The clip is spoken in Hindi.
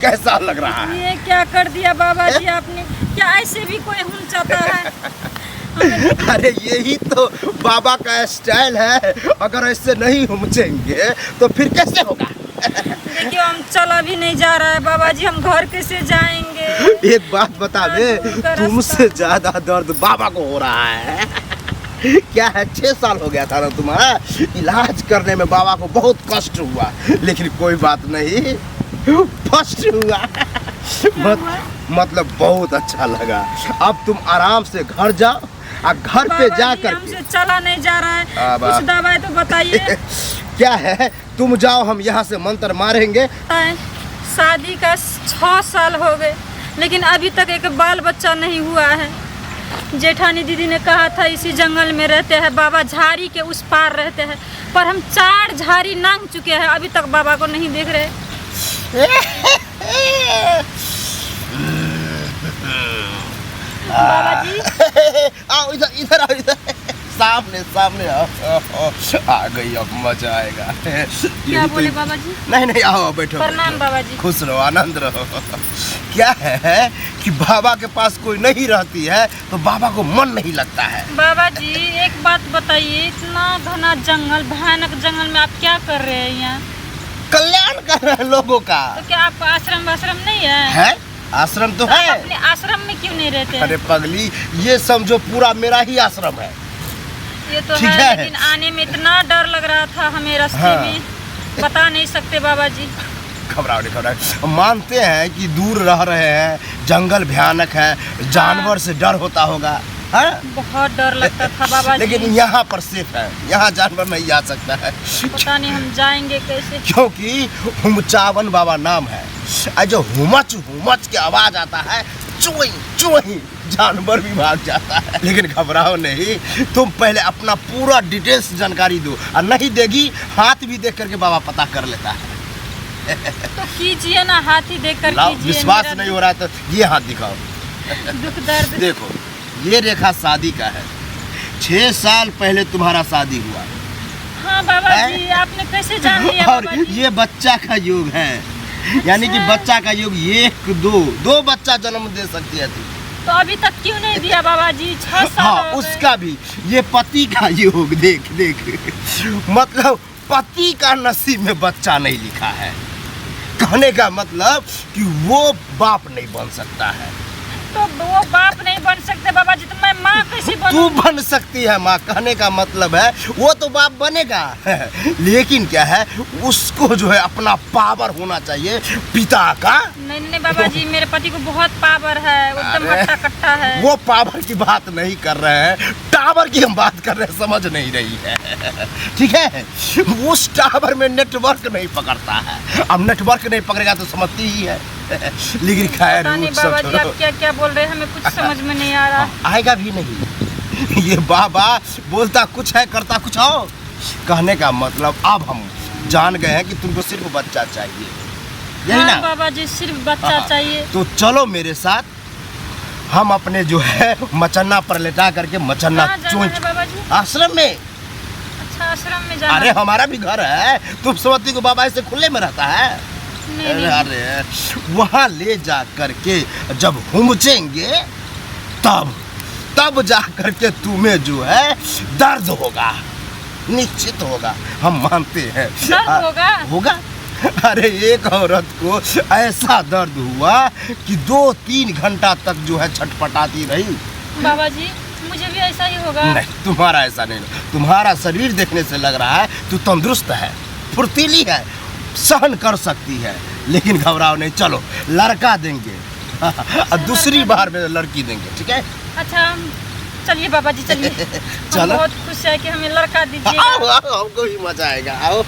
कैसा लग रहा है? ये क्या कर दिया बाबा जी आपने? क्या ऐसे भी कोई हुन चाहता है? अरे यही तो बाबा का स्टाइल है। अगर ऐसे नहीं हुमचेंगे तो फिर कैसे होगा? देखिए हम चला भी नहीं जा रहा है बाबा जी, हम घर कैसे जाएंगे? एक बात बता दे, तुमसे ज्यादा दर्द बाबा को हो रहा है। क्या है, 6 साल हो गया था ना तुम्हारा, इलाज करने में बाबा को बहुत कष्ट हुआ, लेकिन कोई बात नहीं, फर्स्ट हुआ। मतलब बहुत अच्छा लगा। अब तुम आराम से घर जाओ और घर पे जा कर हमसे चला नहीं जा रहा है, कुछ दवाई तो बताइए। क्या है, तुम जाओ, हम यहाँ से मंत्र मारेंगे। शादी का 6 साल हो गए, लेकिन अभी तक एक बाल बच्चा नहीं हुआ है। जेठानी दीदी ने कहा था इसी जंगल में रहते हैं बाबा, झाड़ी के उस पार रहते हैं, पर हम 4 झाड़ी नांग चुके हैं, अभी तक बाबा को नहीं देख रहे। बाबा जी आओ इधर, इधर आओ, इधर सामने सामने आओ। आ गई, अब मजा आएगा। क्या बोले बाबा जी? नहीं नहीं, आओ बैठो। प्रणाम बाबा जी। खुश रहो, आनंद रहो। क्या है कि बाबा के पास कोई नहीं रहती है तो बाबा को मन नहीं लगता है। बाबा जी एक बात बताइए, इतना घना जंगल, भयानक जंगल में आप क्या कर रहे हैं यहाँ? कल्याण कर रहे हैं लोगों का। तो क्या आपका आश्रम वाश्रम नहीं है? है, आश्रम तो है। अपने आश्रम में क्यों नहीं रहते? अरे पगली, ये समझो पूरा मेरा ही आश्रम है। ये तो है, लेकिन आने में इतना डर लग रहा था हमें रास्ते में, बता नहीं सकते बाबा जी। घबराओ नहीं, घबराओ। मानते हैं कि दूर रह रहे हैं, जंगल भयानक है, जानवर से डर होता होगा, है? बहुत डर लगता था बाबा जी। लेकिन यहाँ पर सेफ है, यहाँ जानवर नहीं आ सकता है। पता नहीं हम जाएंगे कैसे, क्योंकि हुमचावन बाबा नाम है। जो हुमच हुमच की आवाज आता है, चुई चुई, जानवर भी भाग जाता है। लेकिन घबराओ नहीं, तुम पहले अपना पूरा डिटेल्स जानकारी दो, और नहीं देगी हाथ भी देख करके बाबा पता कर लेता है। तो कीजिए ना, हाथ ही देख कर कीजिए। विश्वास नहीं हो रहा तो ये हाथ दिखाओ। दुख दर्द देखो, ये रेखा शादी का है। 6 साल पहले तुम्हारा शादी हुआ। हाँ बाबा जी, आपने कैसे जान लिया और बाबा जी? ये बच्चा का योग है, यानी कि बच्चा का योग 1 2 बच्चा जन्म दे सकती है तू। तो अभी तक क्यों नहीं दिया बाबा जी? 6 साल हाँ, हो गए। उसका भी, ये पति का योग देख देख, मतलब पति का नसीब में बच्चा नहीं लिखा है। कहने का मतलब कि वो बाप नहीं बन सकता है। तो वो बाप नहीं बन सकते बाबा जी, तो मैं माँ कैसे तू बनूं? बन सकती है माँ। कहने का मतलब है वो तो बाप बनेगा, लेकिन क्या है, उसको जो है अपना पावर होना चाहिए पिता का। नहीं नहीं बाबा जी, मेरे पति को बहुत पावर है, वो एकदम हट्टा कट्टा है। वो पावर की बात नहीं कर रहे हैं, टावर की हम बात कर रहे हैं, समझ नहीं रही है। ठीक है, उस टावर में नेटवर्क नहीं पकड़ता है। अब नेटवर्क नहीं पकड़ेगा तो समझती ही है। लेकिन खैर, पता नहीं बाबा जी, आप क्या क्या बोल रहे हैं, हमें कुछ समझ में नहीं आ रहा। आएगा भी नहीं। ये बाबा बोलता कुछ है, करता कुछ और। कहने का मतलब अब हम जान गए हैं कि तुमको सिर्फ बच्चा चाहिए, यही ना? बाबा जी सिर्फ बच्चा चाहिए। तो चलो मेरे साथ, हम अपने जो है मचन्ना पर लेटा करके मचन्ना चोंच बाबा जी आश्रम में। अच्छा, आश्रम में जाना? अरे हमारा भी घर है, तुम समझती को बाबा ऐसे खुले में रहता है? नहीं। अरे वहाँ ले जा करके जब हुमचेंगे तब जा करके तुम्हें जो है दर्द होगा, निश्चित होगा, हम मानते हैं। दर्द होगा? अरे एक औरत को ऐसा दर्द हुआ कि 2-3 घंटा तक जो है छटपटाती रही। बाबा जी मुझे भी ऐसा ही होगा? नहीं, तुम्हारा ऐसा नहीं, तुम्हारा शरीर देखने से लग रहा है तू तंदुरुस्त है, फुर्तीली है, सहन कर सकती है। लेकिन घबराओ नहीं, चलो लड़का देंगे। दूसरी बार में लड़की देंगे, ठीक है? अच्छा चलिए बाबा जी, चलिए। चलो, बहुत खुश है कि हमें लड़का दीजिए। आओ, हमको भी मजा आएगा। आओ।